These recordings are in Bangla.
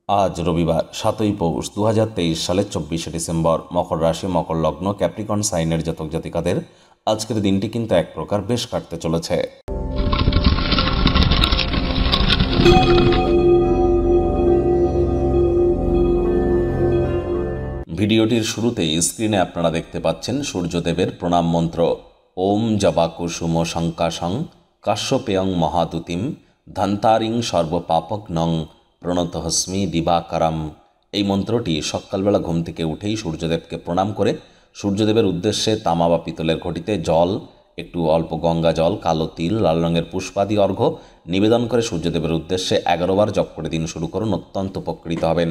আজ রবিবার 7ই পৌষ 2023 সালের 24শে ডিসেম্বর। মকর রাশি, মকর লগ্ন, ক্যাপ্রিকন সাইনের জাতক জাতিকাদের আজকের দিনটি কিন্তু এক প্রকার বেশ কাটতে চলেছে। ভিডিওটির শুরুতেই স্ক্রিনে আপনারা দেখতে পাচ্ছেন সূর্যদেবের প্রণাম মন্ত্র। ওম জবা কুসুম শঙ্কাশং কাশ্যপেয়ং মহাদুতিম ধন্তারিং সর্বপাপগ্নং প্রণতহস্মি দিবাকারম। এই মন্ত্রটি সকালবেলা ঘুম থেকে উঠেই সূর্যদেবকে প্রণাম করে সূর্যদেবের উদ্দেশ্যে তামা বা পিতলের ঘটিতে জল, একটু অল্প গঙ্গা জল, কালো তিল, লাল রঙের পুষ্পাদি অর্ঘ্য নিবেদন করে সূর্যদেবের উদ্দেশ্যে 11 বার জপ করে দিন শুরু করুন, অত্যন্ত উপকৃত হবেন।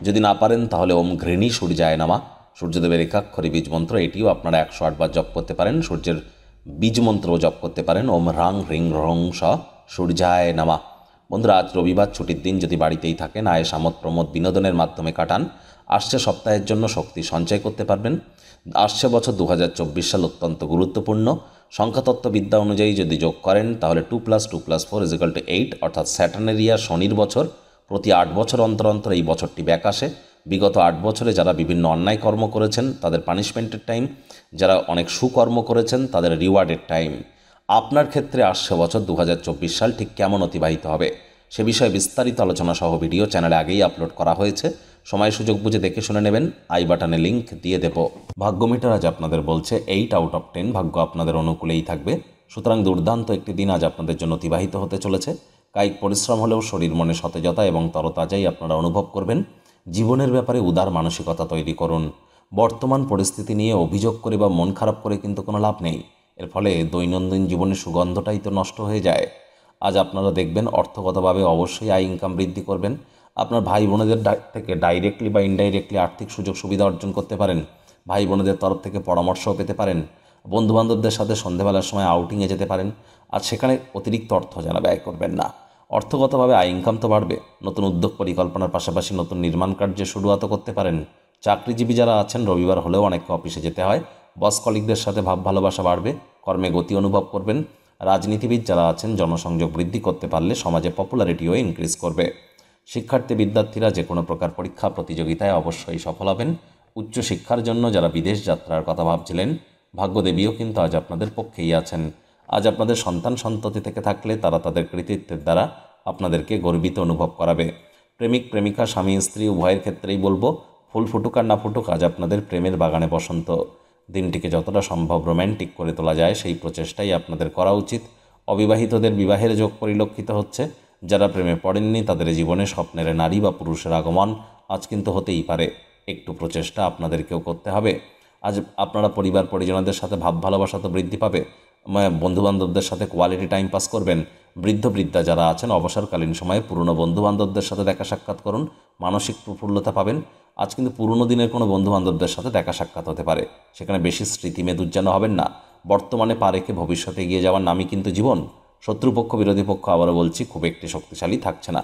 যদি না পারেন তাহলে ওম ঘৃণী সূর্যায় নমঃ, সূর্যদেবের একাক্ষরী বীজ মন্ত্র, এটিও আপনারা 108 বার জপ করতে পারেন। সূর্যের বীজ মন্ত্রও জপ করতে পারেন, ওম হ্রাং হ্রিং হ্রং স সূর্যায় নমঃ। বন্ধুরা, আজ রবিবার, ছুটির দিন। যদি বাড়িতেই থাকেন, আয়েস আমোদ প্রমোদ বিনোদনের মাধ্যমে কাটান। আসছে সপ্তাহের জন্য শক্তি সঞ্চয় করতে পারবেন। আসছে বছর 2024 সাল অত্যন্ত গুরুত্বপূর্ণ। সংখ্যাতত্ত্ববিদ্যা অনুযায়ী যদি যোগ করেন তাহলে 2 + 2 + 4 = 8, অর্থাৎ স্যাটার্নের ইয়ার, শনির বছর। প্রতি 8 বছর অন্তর অন্তর এই বছরটি ব্যাক আসে। বিগত 8 বছরে যারা বিভিন্ন অন্যায় কর্ম করেছেন তাদের পানিশমেন্টের টাইম, যারা অনেক সুকর্ম করেছেন তাদের রিওয়ার্ডের টাইম। আপনার ক্ষেত্রে আসছে বছর 2024 সাল ঠিক কেমন অতিবাহিত হবে সে বিষয়ে বিস্তারিত আলোচনা সহ ভিডিও চ্যানেলে আগেই আপলোড করা হয়েছে। সময় সুযোগ বুঝে দেখে শুনে নেবেন। আই বাটনে লিঙ্ক দিয়ে দেব। ভাগ্য মিটার আজ আপনাদের বলছে 8/10 ভাগ্য আপনাদের অনুকূলেই থাকবে। সুতরাং দুর্দান্ত একটি দিন আজ আপনাদের জন্য অতিবাহিত হতে চলেছে। কায়িক পরিশ্রম হলেও শরীর মনে সতেজতা এবং তরতাজাই আপনারা অনুভব করবেন। জীবনের ব্যাপারে উদার মানসিকতা তৈরি করুন। বর্তমান পরিস্থিতি নিয়ে অভিযোগ করে বা মন খারাপ করে কিন্তু কোনো লাভ নেই। এর ফলে দৈনন্দিন জীবনের সুগন্ধটাই তো নষ্ট হয়ে যায়। আজ আপনারা দেখবেন অর্থগতভাবে অবশ্যই আয় ইনকাম বৃদ্ধি করবেন। আপনার ভাই বোনেদের থেকে ডাইরেক্টলি বা ইনডাইরেক্টলি আর্থিক সুযোগ সুবিধা অর্জন করতে পারেন। ভাই বোনেদের তরফ থেকে পরামর্শও পেতে পারেন। বন্ধুবান্ধবদের সাথে সন্ধেবেলার সময় আউটিংয়ে যেতে পারেন। আর সেখানে অতিরিক্ত অর্থ যেন ব্যয় করবেন না। অর্থগতভাবে আয় ইনকাম তো বাড়বে। নতুন উদ্যোগ পরিকল্পনার পাশাপাশি নতুন নির্মাণ কার্যে শুরুয়াতও করতে পারেন। চাকরিজীবী যারা আছেন, রবিবার হলেও অনেককে অফিসে যেতে হয়। বস কলিগদের সাথে ভাব ভালোবাসা বাড়বে। কর্মে গতি অনুভব করবেন। রাজনীতিবিদ যারা আছেন, জনসংযোগ বৃদ্ধি করতে পারলে সমাজে পপুলারিটিও ইনক্রিজ করবে। শিক্ষার্থী বিদ্যার্থীরা যে কোনো প্রকার পরীক্ষা প্রতিযোগিতায় অবশ্যই সফল হবেন। উচ্চশিক্ষার জন্য যারা বিদেশ যাত্রার কথা ভাবছিলেন, ভাগ্যদেবীও কিন্তু আজ আপনাদের পক্ষেই আছেন। আজ আপনাদের সন্তান সন্ততি থেকে থাকলে তারা তাদের কৃতিত্বের দ্বারা আপনাদেরকে গর্বিত অনুভব করাবে। প্রেমিক প্রেমিকা, স্বামী স্ত্রী উভয়ের ক্ষেত্রেই বলবো, ফুল ফুটুক আর না ফুটুক, আজ আপনাদের প্রেমের বাগানে বসন্ত। দিনটিকে যতটা সম্ভব রোম্যান্টিক করে তোলা যায় সেই প্রচেষ্টাই আপনাদের করা উচিত। অবিবাহিতদের বিবাহের যোগ পরিলক্ষিত হচ্ছে। যারা প্রেমে পড়েননি তাদের জীবনে স্বপ্নের নারী বা পুরুষের আগমন আজ কিন্তু হতেই পারে। একটু প্রচেষ্টা আপনাদেরকেও করতে হবে। আজ আপনারা পরিবার পরিজনদের সাথে ভাব ভালোবাসা তো বৃদ্ধি পাবে। বন্ধুবান্ধবদের সাথে কোয়ালিটি টাইম পাস করবেন। বৃদ্ধ বৃদ্ধা যারা আছেন, অবসরকালীন সময়ে পুরনো বন্ধুবান্ধবদের সাথে দেখা সাক্ষাৎ করুন, মানসিক প্রফুল্লতা পাবেন। আজ কিন্তু পুরনো দিনের কোনো বন্ধুবান্ধবদের সাথে দেখা সাক্ষাৎ হতে পারে। সেখানে বেশি স্মৃতিমেদুর যেন হবেন না। বর্তমানে পা রেখে ভবিষ্যতে এগিয়ে যাওয়ার নামই কিন্তু জীবন। শত্রুপক্ষ বিরোধী পক্ষ, আবারও বলছি, খুব একটি শক্তিশালী থাকছে না।